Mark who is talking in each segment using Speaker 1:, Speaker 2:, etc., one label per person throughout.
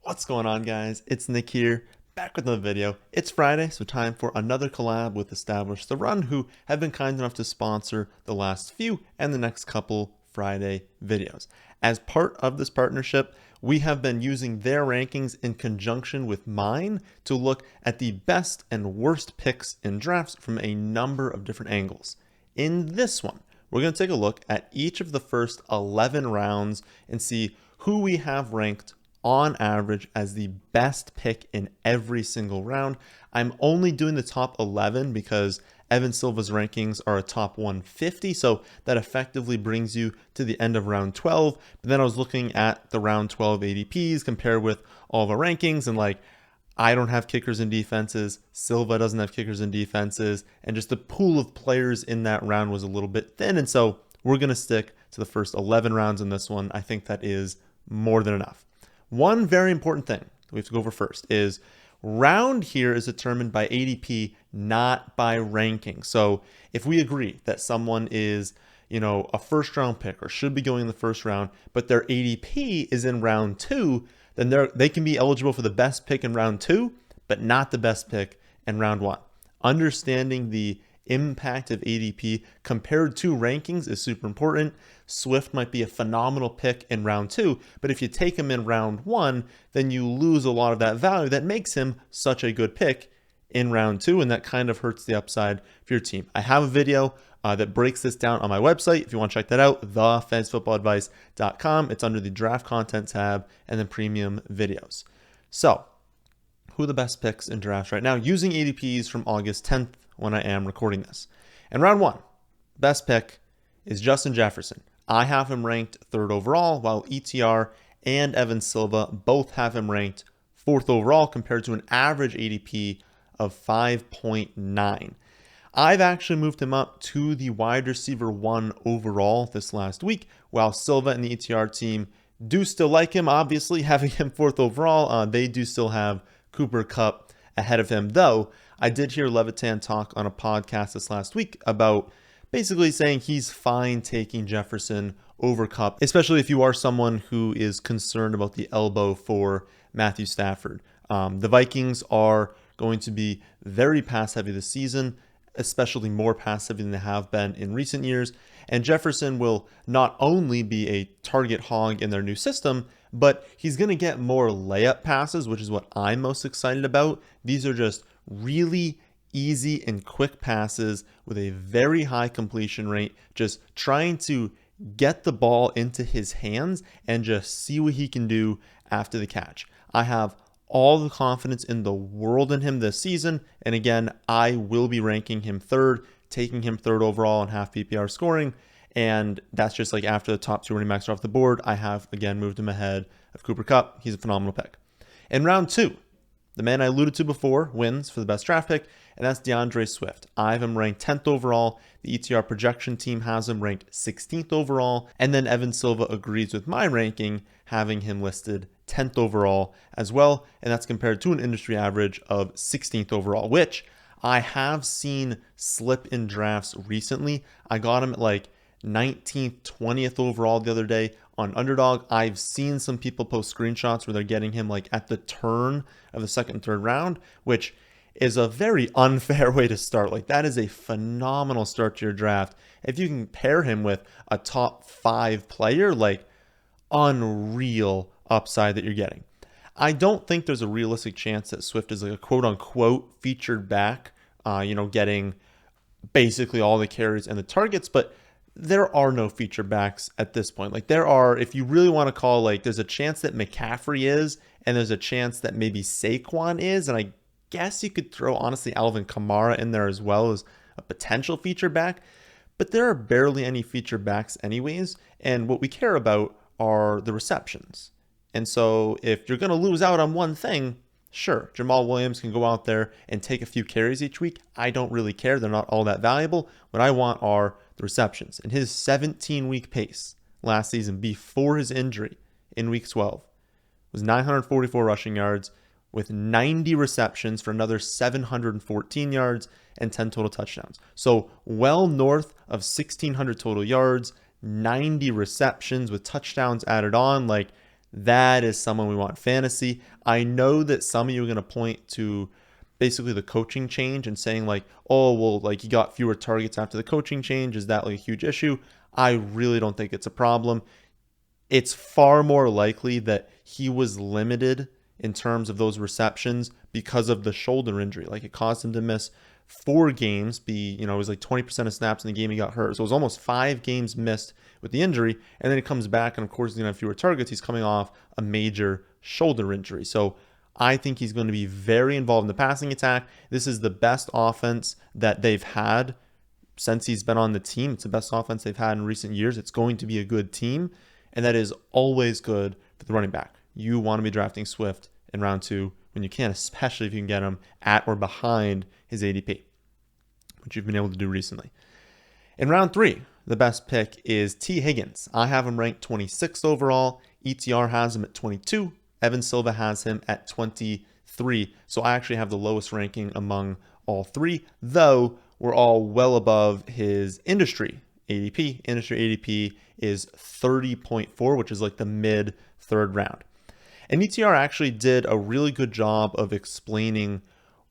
Speaker 1: What's going on, guys? It's Nick here, back with another video. It's Friday, so time for another collab with Establish the Run, who have been kind enough to sponsor the last few and the next couple Friday videos. As part of this partnership, we have been using their rankings in conjunction with mine to look at the best and worst picks in drafts from a number of different angles. In this one, we're going to take a look at each of the first 11 rounds and see who we have ranked on average as the best pick in every single round. I'm only doing the top 11 because Evan Silva's rankings are a top 150, so that effectively brings you to the end of round 12. But then I was looking at the round 12 ADPs compared with all the rankings, and I don't have kickers and defenses, Silva doesn't have kickers and defenses, and just the pool of players in that round was a little bit thin, and so we're going to stick to the first 11 rounds in this one. I think that is more than enough. One very important thing we have to go over first is round here is determined by ADP, not by ranking. So if we agree that someone is, a first round pick or should be going in the first round, but their ADP is in round 2, then they can be eligible for the best pick in round 2, but not the best pick in round 1. Understanding the impact of ADP compared to rankings is super important. Swift might be a phenomenal pick in round 2, but if you take him in round 1, then you lose a lot of that value that makes him such a good pick in round 2, and that kind of hurts the upside for your team. I have a video that breaks this down on my website. If you want to check that out, thefantasyfootballadvice.com. It's under the draft content tab and then premium videos. So, who are the best picks in drafts right now using ADPs from August 10th when I am recording this? In round 1, best pick is Justin Jefferson. I have him ranked 3rd overall, while ETR and Evan Silva both have him ranked 4th overall compared to an average ADP of 5.9. I've actually moved him up to the wide receiver 1 overall this last week, while Silva and the ETR team do still like him. Obviously, having him 4th overall, they do still have Cooper Kupp ahead of him, though I did hear Levitan talk on a podcast this last week about basically saying he's fine taking Jefferson over Kupp, especially if you are someone who is concerned about the elbow for Matthew Stafford. The Vikings are going to be very pass heavy this season, especially more pass heavy than they have been in recent years. And Jefferson will not only be a target hog in their new system, but he's going to get more layup passes, which is what I'm most excited about. These are just really easy and quick passes with a very high completion rate, just trying to get the ball into his hands and just see what he can do after the catch. I have all the confidence in the world in him this season, and again, I will be ranking him 3rd, taking him 3rd overall in half PPR scoring, and that's just after the top 2 running backs are off the board. I have again moved him ahead of Cooper Kupp. He's a phenomenal pick. In round 2, the man I alluded to before wins for the best draft pick, and that's DeAndre Swift. I have him ranked 10th overall. The ETR projection team has him ranked 16th overall, and then Evan Silva agrees with my ranking, having him listed 10th overall as well, and that's compared to an industry average of 16th overall, which I have seen slip in drafts recently. I got him at 19th, 20th overall the other day on Underdog. I've seen some people post screenshots where they're getting him at the turn of the 2nd and 3rd round, which is a very unfair way to start. That is a phenomenal start to your draft. If you can pair him with a top 5 player, unreal upside that you're getting. I don't think there's a realistic chance that Swift is a quote unquote featured back, getting basically all the carries and the targets, but there are no feature backs at this point. There are, if you really want to call, there's a chance that McCaffrey is, and there's a chance that maybe Saquon is, and I guess you could throw, honestly, Alvin Kamara in there as well as a potential feature back, but there are barely any feature backs anyways, and what we care about are the receptions. And so if you're going to lose out on one thing, sure, Jamal Williams can go out there and take a few carries each week. I don't really care. They're not all that valuable. What I want are the receptions. And his 17-week pace last season before his injury in week 12 was 944 rushing yards with 90 receptions for another 714 yards and 10 total touchdowns. So well north of 1,600 total yards, 90 receptions with touchdowns added on. That is someone we want fantasy. I know that some of you are going to point to basically the coaching change and saying like, oh, well, like he got fewer targets after the coaching change. Is that like a huge issue? I really don't think it's a problem. It's far more likely that he was limited in terms of those receptions because of the shoulder injury. Like it caused him to miss 4 games, it was like 20% of snaps in the game he got hurt. So it was almost 5 games missed with the injury. And then he comes back, and of course, he's going to have fewer targets. He's coming off a major shoulder injury. So I think he's going to be very involved in the passing attack. This is the best offense that they've had since he's been on the team. It's the best offense they've had in recent years. It's going to be a good team, and that is always good for the running back. You want to be drafting Swift in round 2 when you can, especially if you can get him at or behind his ADP, which you've been able to do recently. In round 3, the best pick is Tee Higgins. I have him ranked 26th overall. ETR has him at 22. Evan Silva has him at 23. So I actually have the lowest ranking among all 3, though we're all well above his industry ADP. Industry ADP is 30.4, which is like the mid 3rd round. And ETR actually did a really good job of explaining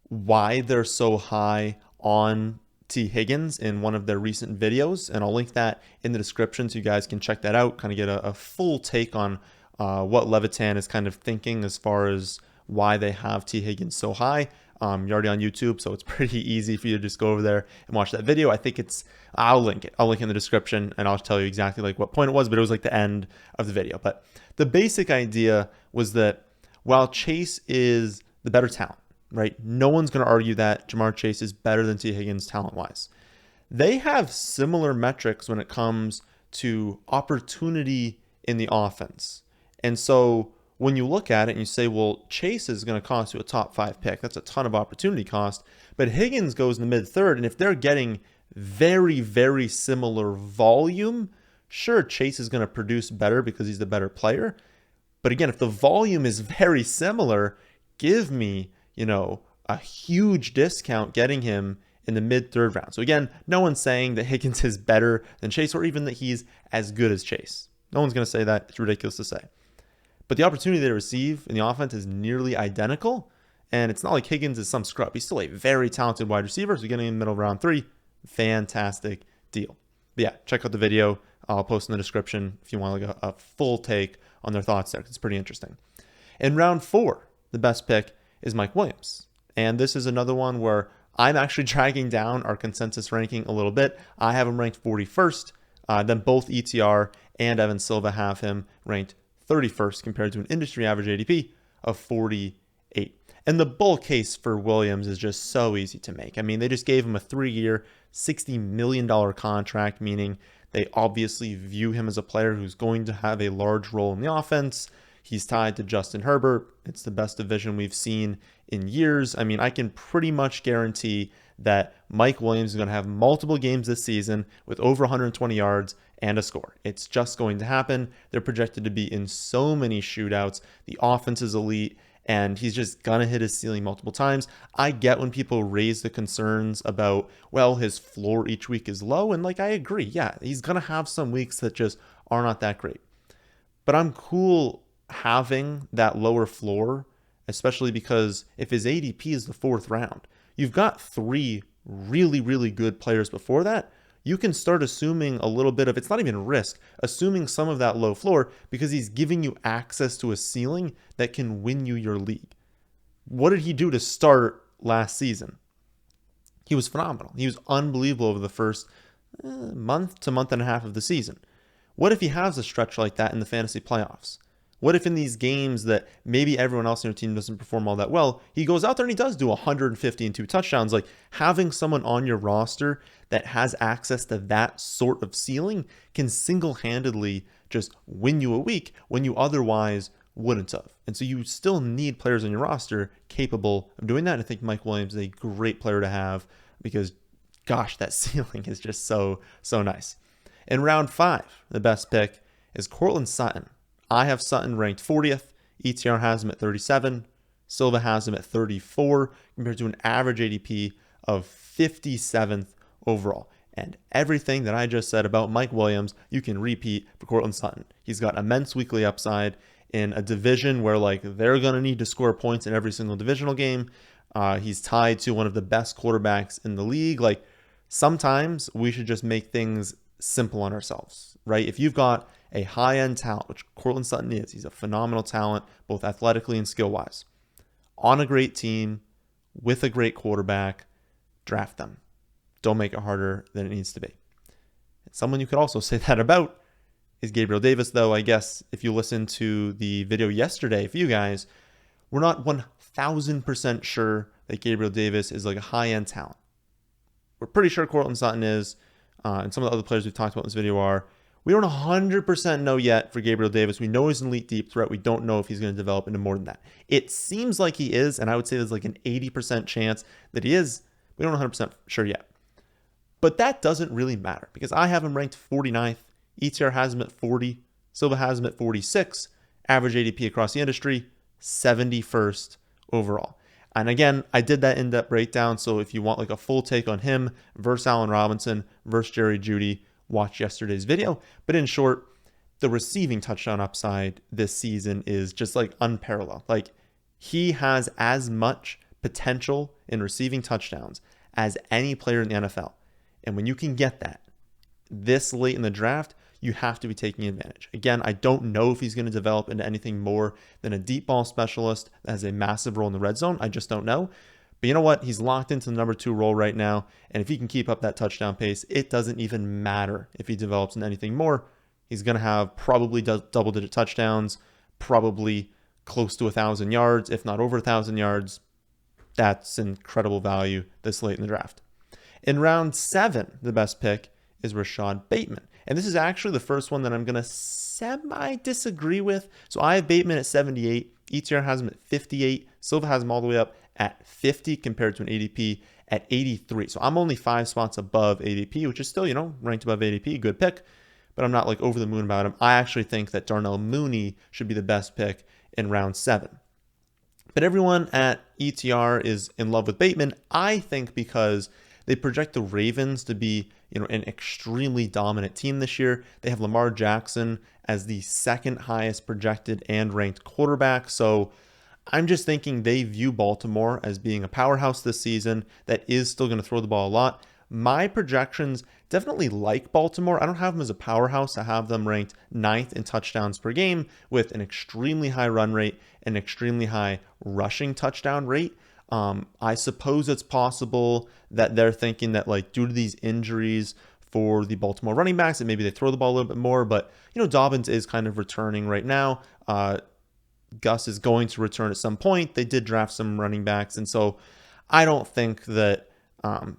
Speaker 1: why they're so high on Tee Higgins in one of their recent videos. And I'll link that in the description so you guys can check that out, kind of get a full take on what Levitan is kind of thinking as far as why they have Tee Higgins so high. You're already on YouTube, so it's pretty easy for you to just go over there and watch that video. I think I'll link it. I'll link it in the description, and I'll tell you exactly like what point it was, but it was like the end of the video. But the basic idea was that while Chase is the better talent, right? No one's going to argue that Jamar Chase is better than Tee Higgins talent-wise. They have similar metrics when it comes to opportunity in the offense. And so when you look at it and you say, well, Chase is going to cost you a top 5 pick. That's a ton of opportunity cost. But Higgins goes in the mid 3rd. And if they're getting very, very similar volume, sure, Chase is going to produce better because he's the better player. But again, if the volume is very similar, give me, a huge discount getting him in the mid 3rd round. So again, no one's saying that Higgins is better than Chase or even that he's as good as Chase. No one's going to say that. It's ridiculous to say. But the opportunity they receive in the offense is nearly identical. And it's not like Higgins is some scrub. He's still a very talented wide receiver. So getting in the middle of round 3, fantastic deal. But yeah, check out the video. I'll post in the description if you want like a full take on their thoughts there. It's pretty interesting. In round 4, the best pick is Mike Williams. And this is another one where I'm actually dragging down our consensus ranking a little bit. I have him ranked 41st. Then both ETR and Evan Silva have him ranked 31st compared to an industry average ADP of 48. And the bull case for Williams is just so easy to make. I mean, they just gave him a 3-year, $60 million contract, meaning they obviously view him as a player who's going to have a large role in the offense. He's tied to Justin Herbert. It's the best division we've seen in years. I mean, I can pretty much guarantee that Mike Williams is going to have multiple games this season with over 120 yards and a score. It's just going to happen. They're projected to be in so many shootouts. The offense is elite, and he's just going to hit his ceiling multiple times. I get when people raise the concerns about, well, his floor each week is low, and I agree. Yeah, he's going to have some weeks that just are not that great. But I'm cool having that lower floor, especially because if his ADP is the 4th round, you've got 3 really, really good players before that. You can start assuming a little bit of, it's not even risk, assuming some of that low floor because he's giving you access to a ceiling that can win you your league. What did he do to start last season? He was phenomenal. He was unbelievable over the first month to month and a half of the season. What if he has a stretch like that in the fantasy playoffs? What if in these games that maybe everyone else in your team doesn't perform all that well, he goes out there and he does do 150 and 2 touchdowns? Having someone on your roster that has access to that sort of ceiling can single-handedly just win you a week when you otherwise wouldn't have. And so you still need players on your roster capable of doing that. And I think Mike Williams is a great player to have because, gosh, that ceiling is just so nice. In round 5, the best pick is Courtland Sutton. I have Sutton ranked 40th. ETR has him at 37. Silva has him at 34 compared to an average ADP of 57th overall. And everything that I just said about Mike Williams, you can repeat for Courtland Sutton. He's got immense weekly upside. in a division where like they're going to need to score points in every single divisional game. He's tied to one of the best quarterbacks in the league. Like sometimes we should just make things simple on ourselves, right? If you've got a high-end talent, which Courtland Sutton is, he's a phenomenal talent, both athletically and skill-wise, on a great team with a great quarterback, draft them. Don't make it harder than it needs to be. And someone you could also say that about is Gabriel Davis, though. I guess if you listen to the video yesterday for you guys, we're not 1,000% sure that Gabriel Davis is like a high-end talent. We're pretty sure Courtland Sutton is, and some of the other players we've talked about in this video are. We don't 100% know yet for Gabriel Davis. We know he's an elite deep threat. We don't know if he's going to develop into more than that. It seems like he is, and I would say there's like an 80% chance that he is. We don't know 100% sure yet. But that doesn't really matter because I have him ranked 49th. ETR has him at 40. Silva has him at 46. Average ADP across the industry, 71st overall. And again, I did that in-depth breakdown. So if you want like a full take on him versus Allen Robinson versus Jerry Jeudy, watch yesterday's video. But in short, the receiving touchdown upside this season is just like unparalleled. Like he has as much potential in receiving touchdowns as any player in the NFL. And when you can get that this late in the draft, you have to be taking advantage. Again, I don't know if he's going to develop into anything more than a deep ball specialist that has a massive role in the red zone. I just don't know. But you know what? He's locked into the number 2 role right now. And if he can keep up that touchdown pace, it doesn't even matter if he develops into anything more. He's going to have probably double-digit touchdowns, probably close to 1,000 yards, if not over 1,000 yards. That's incredible value this late in the draft. In round 7, the best pick is Rashad Bateman. And this is actually the first one that I'm going to semi-disagree with. So I have Bateman at 78. ETR has him at 58. Silva has him all the way up at 50 compared to an ADP at 83. So I'm only 5 spots above ADP, which is still, ranked above ADP. Good pick. But I'm not like over the moon about him. I actually think that Darnell Mooney should be the best pick in round 7. But everyone at ETR is in love with Bateman, I think, because they project the Ravens to be, an extremely dominant team this year. They have Lamar Jackson as the second highest projected and ranked quarterback. So I'm just thinking they view Baltimore as being a powerhouse this season that is still going to throw the ball a lot. My projections definitely like Baltimore. I don't have them as a powerhouse. I have them ranked 9th in touchdowns per game with an extremely high run rate and extremely high rushing touchdown rate. I suppose it's possible that they're thinking that like due to these injuries for the Baltimore running backs, that maybe they throw the ball a little bit more, but Dobbins is kind of returning right now. Gus is going to return at some point. They did draft some running backs. And so I don't think that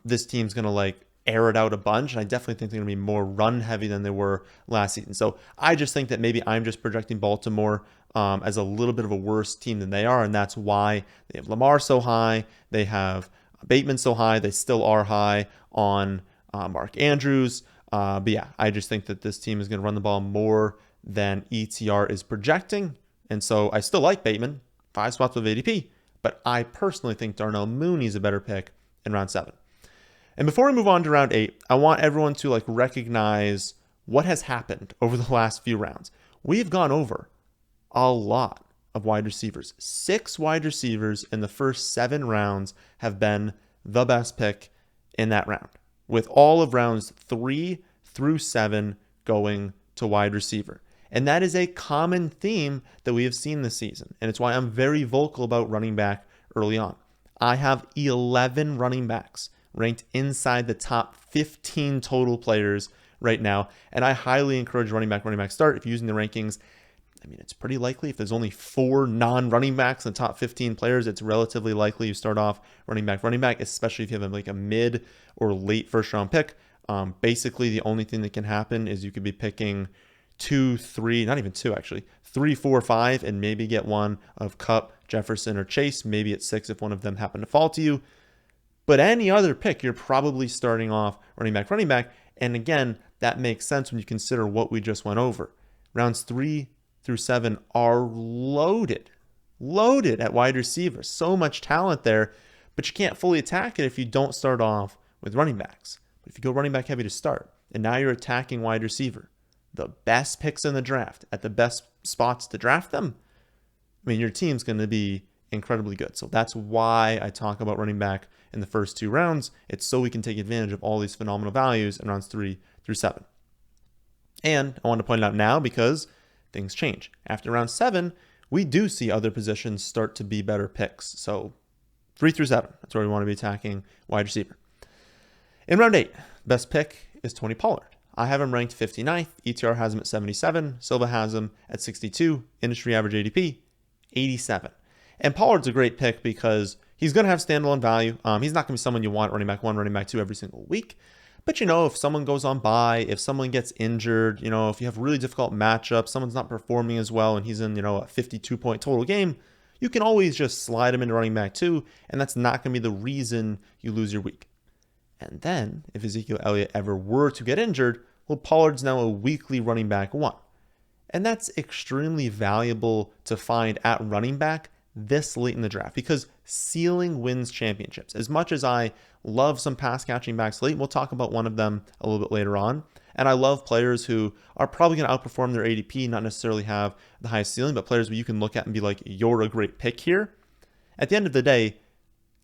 Speaker 1: this team's going to like air it out a bunch. And I definitely think they're going to be more run heavy than they were last season. So I just think that maybe I'm just projecting Baltimore as a little bit of a worse team than they are. And that's why they have Lamar so high. They have Bateman so high. They still are high on Mark Andrews. But yeah, I just think that this team is going to run the ball more than ETR is projecting. And so I still like Bateman, 5 spots with ADP, but I personally think Darnell Mooney is a better pick in round 7. And before we move on to round 8, I want everyone to like recognize what has happened over the last few rounds. We've gone over a lot of wide receivers. 6 wide receivers in the first 7 rounds have been the best pick in that round, with all of rounds 3 through 7 going to wide receiver. And that is a common theme that we have seen this season. And it's why I'm very vocal about running back early on. I have 11 running backs ranked inside the top 15 total players right now. And I highly encourage running back start. If you're using the rankings, I mean, it's pretty likely if there's only 4 non-running backs in the top 15 players, it's relatively likely you start off running back, especially if you have like a mid or late first round pick. Basically, the only thing that can happen is you could be picking 2, 3, not even 2 actually, 3, 4, 5, and maybe get one of Kupp, Jefferson, or Chase. Maybe it's 6 if one of them happen to fall to you. But any other pick, you're probably starting off running back. And again, that makes sense when you consider what we just went over. Rounds 3 through 7 are loaded at wide receiver. So much talent there, but you can't fully attack it if you don't start off with running backs. But if you go running back heavy to start, and now you're attacking wide receiver, the best picks in the draft at the best spots to draft them, I mean, your team's going to be incredibly good. So that's why I talk about running back in the first 2 rounds. It's so we can take advantage of all these phenomenal values in rounds 3 through 7. And I want to point it out now because things change. After round 7, we do see other positions start to be better picks. So 3 through 7, that's where we want to be attacking wide receiver. In round 8, best pick is Tony Pollard. I have him ranked 59th. ETR has him at 77. Silva has him at 62. Industry average ADP, 87. And Pollard's a great pick because he's going to have standalone value. He's not going to be someone you want running back 1, running back 2 every single week. But, if someone goes on bye, if someone gets injured, if you have really difficult matchups, someone's not performing as well and he's in, a 52-point total game, you can always just slide him into running back 2, and that's not going to be the reason you lose your week. And then, if Ezekiel Elliott ever were to get injured, well, Pollard's now a weekly running back 1. And that's extremely valuable to find at running back this late in the draft because ceiling wins championships. As much as I love some pass catching backs late, we'll talk about one of them a little bit later on. And I love players who are probably going to outperform their ADP, not necessarily have the highest ceiling, but players where you can look at and be like, you're a great pick here. At the end of the day,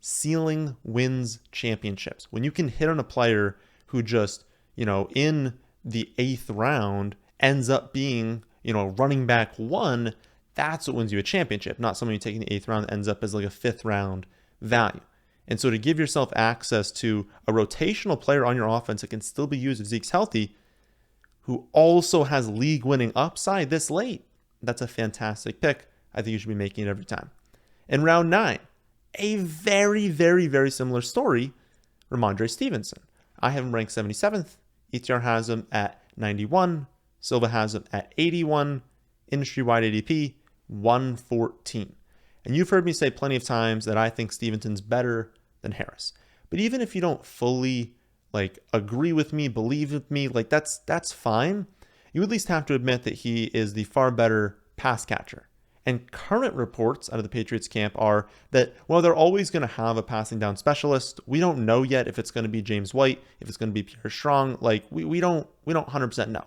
Speaker 1: ceiling wins championships. When you can hit on a player who just, in the 8th round ends up being, running back 1, that's what wins you a championship, not someone you take in the 8th round that ends up as like a 5th round value. And so to give yourself access to a rotational player on your offense that can still be used if Zeke's healthy, who also has league-winning upside this late, that's a fantastic pick. I think you should be making it every time. In round 9, a very, very, very similar story, Ramondre Stevenson. I have him ranked 77th. ETR has him at 91. Silva has him at 81. Industry-wide ADP, 114. And you've heard me say plenty of times that I think Stevenson's better than Harris. But even if you don't fully agree with me, believe with me, that's fine. You at least have to admit that he is the far better pass catcher. And current reports out of the Patriots camp are that, well, they're always going to have a passing down specialist. We don't know yet if it's going to be James White, if it's going to be Pierre Strong. We don't 100% know.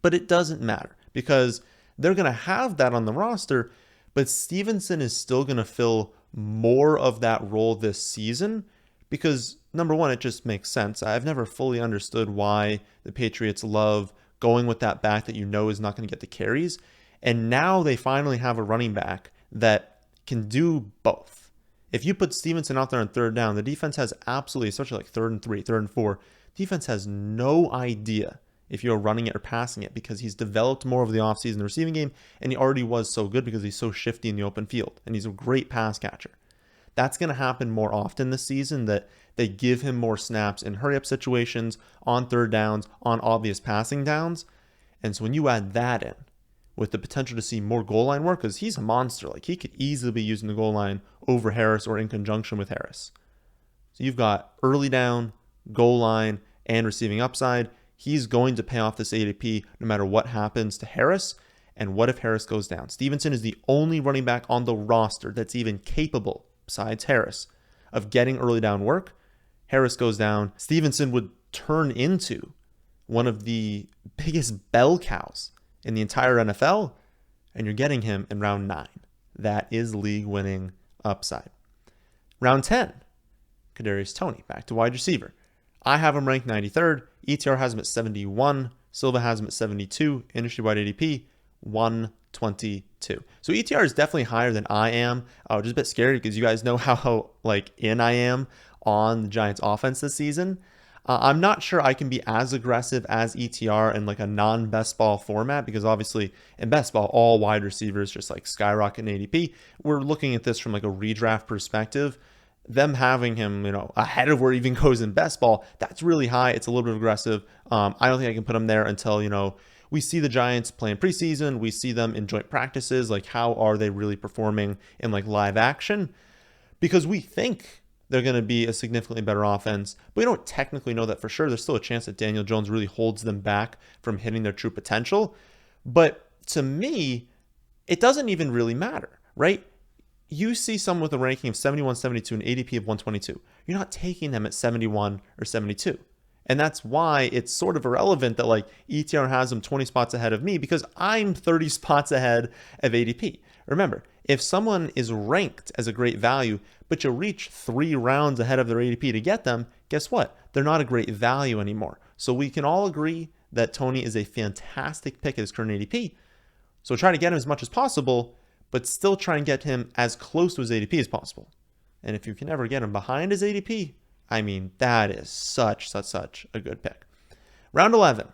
Speaker 1: But it doesn't matter because they're going to have that on the roster, but Stevenson is still going to fill more of that role this season because, number one, it just makes sense. I've never fully understood why the Patriots love going with that back that is not going to get the carries. And now they finally have a running back that can do both. If you put Stevenson out there on 3rd down, the defense has absolutely, especially 3rd and 3, 3rd and 4, defense has no idea if you're running it or passing it because he's developed more over the offseason in the receiving game, and he already was so good because he's so shifty in the open field, and he's a great pass catcher. That's going to happen more often this season, that they give him more snaps in hurry-up situations, on 3rd downs, on obvious passing downs. And so when you add that in, with the potential to see more goal line work, because he's a monster. He could easily be using the goal line over Harris or in conjunction with Harris. So you've got early down, goal line, and receiving upside. He's going to pay off this ADP no matter what happens to Harris. And what if Harris goes down? Stevenson is the only running back on the roster that's even capable, besides Harris, of getting early down work. Harris goes down. Stevenson would turn into one of the biggest bell cows in the entire NFL, and you're getting him in round 9. That is league-winning upside. Round 10, Kadarius Toney, back to wide receiver. I have him ranked 93rd. ETR has him at 71. Silva has him at 72. Industry-wide ADP, 122. So ETR is definitely higher than I am. Just a bit scary because you guys know how in I am on the Giants offense this season. I'm not sure I can be as aggressive as ETR in a non-best ball format because obviously in best ball, all wide receivers just skyrocket in ADP. We're looking at this from a redraft perspective. Them having him, ahead of where he even goes in best ball, that's really high. It's a little bit aggressive. I don't think I can put him there until, we see the Giants playing preseason. We see them in joint practices. How are they really performing in live action? Because we think they're going to be a significantly better offense, but we don't technically know that for sure. There's still a chance that Daniel Jones really holds them back from hitting their true potential. But to me, it doesn't even really matter, right? You see someone with a ranking of 71, 72, and ADP of 122. You're not taking them at 71 or 72. And that's why it's sort of irrelevant that ETR has them 20 spots ahead of me because I'm 30 spots ahead of ADP, Remember, if someone is ranked as a great value, but you reach 3 rounds ahead of their ADP to get them, guess what? They're not a great value anymore. So we can all agree that Tony is a fantastic pick at his current ADP. So try to get him as much as possible, but still try and get him as close to his ADP as possible. And if you can ever get him behind his ADP, I mean, that is such a good pick. Round 11,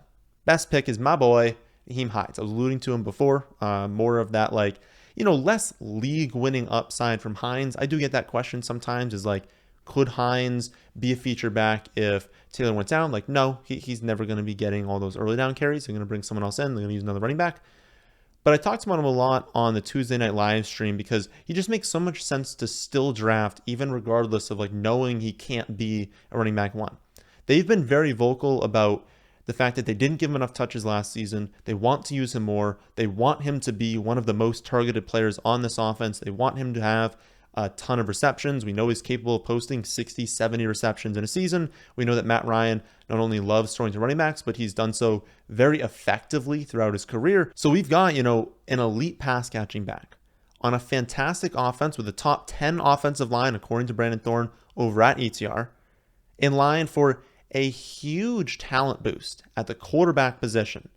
Speaker 1: best pick is my boy, Nyheim Hines. I was alluding to him before, more of that less league-winning upside from Hines. I do get that question sometimes is like, could Hines be a feature back if Taylor went down? Like, no, he's never going to be getting all those early down carries. They're going to bring someone else in. They're going to use another running back. But I talked about him a lot on the Tuesday night live stream because he just makes so much sense to still draft, even regardless of knowing he can't be a running back 1. They've been very vocal about the fact that they didn't give him enough touches last season. They want to use him more. They want him to be one of the most targeted players on this offense. They want him to have a ton of receptions. We know he's capable of posting 60, 70 receptions in a season. We know that Matt Ryan not only loves throwing to running backs, but he's done so very effectively throughout his career. So we've got, an elite pass catching back on a fantastic offense with a top 10 offensive line, according to Brandon Thorne over at ETR, in line for a huge talent boost at the quarterback position.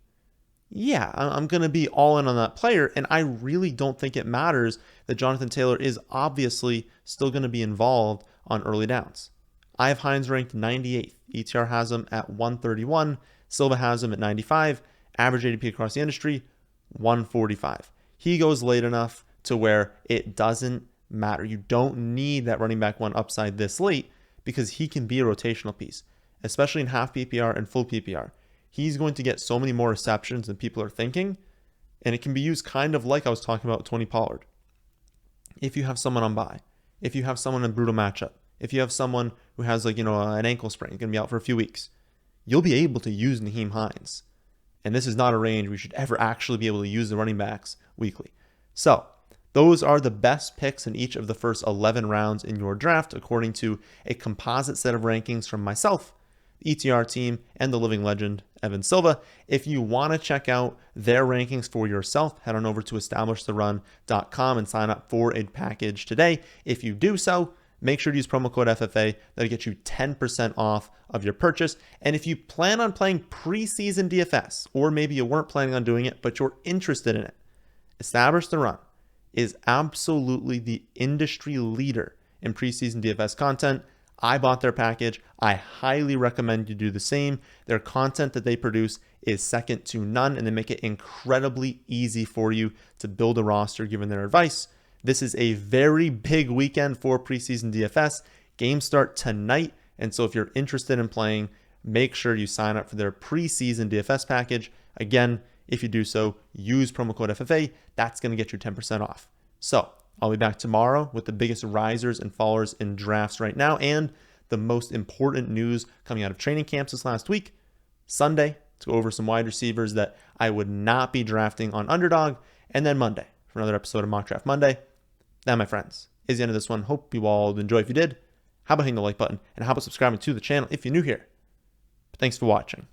Speaker 1: Yeah, I'm going to be all in on that player, and I really don't think it matters that Jonathan Taylor is obviously still going to be involved on early downs. I have Hines ranked 98th. ETR has him at 131. Silva has him at 95. Average ADP across the industry, 145. He goes late enough to where it doesn't matter. You don't need that running back 1 upside this late because he can be a rotational piece, especially in half PPR and full PPR. He's going to get so many more receptions than people are thinking, and it can be used kind of like I was talking about with Tony Pollard. If you have someone on bye, if you have someone in a brutal matchup, if you have someone who has an ankle sprain, going to be out for a few weeks, you'll be able to use Nyheim Hines. And this is not a range we should ever actually be able to use the running backs weekly. So those are the best picks in each of the first 11 rounds in your draft, according to a composite set of rankings from myself, the ETR team, and the living legend, Evan Silva. If you want to check out their rankings for yourself, head on over to establishtherun.com and sign up for a package today. If you do so, make sure to use promo code FFA. That'll get you 10% off of your purchase. And if you plan on playing preseason DFS, or maybe you weren't planning on doing it, but you're interested in it, Establish the Run is absolutely the industry leader in preseason DFS content. I bought their package. I highly recommend you do the same. Their content that they produce is second to none, and they make it incredibly easy for you to build a roster given their advice. This is a very big weekend for preseason DFS. Games start tonight, and so if you're interested in playing, make sure you sign up for their preseason DFS package. Again, if you do so, use promo code FFA. That's going to get you 10% off. So I'll be back tomorrow with the biggest risers and fallers in drafts right now and the most important news coming out of training camps this last week. Sunday, to go over some wide receivers that I would not be drafting on Underdog. And then Monday for another episode of Mock Draft Monday. That, my friends, is the end of this one. Hope you all enjoy. If you did, how about hitting the like button? And how about subscribing to the channel if you're new here? But thanks for watching.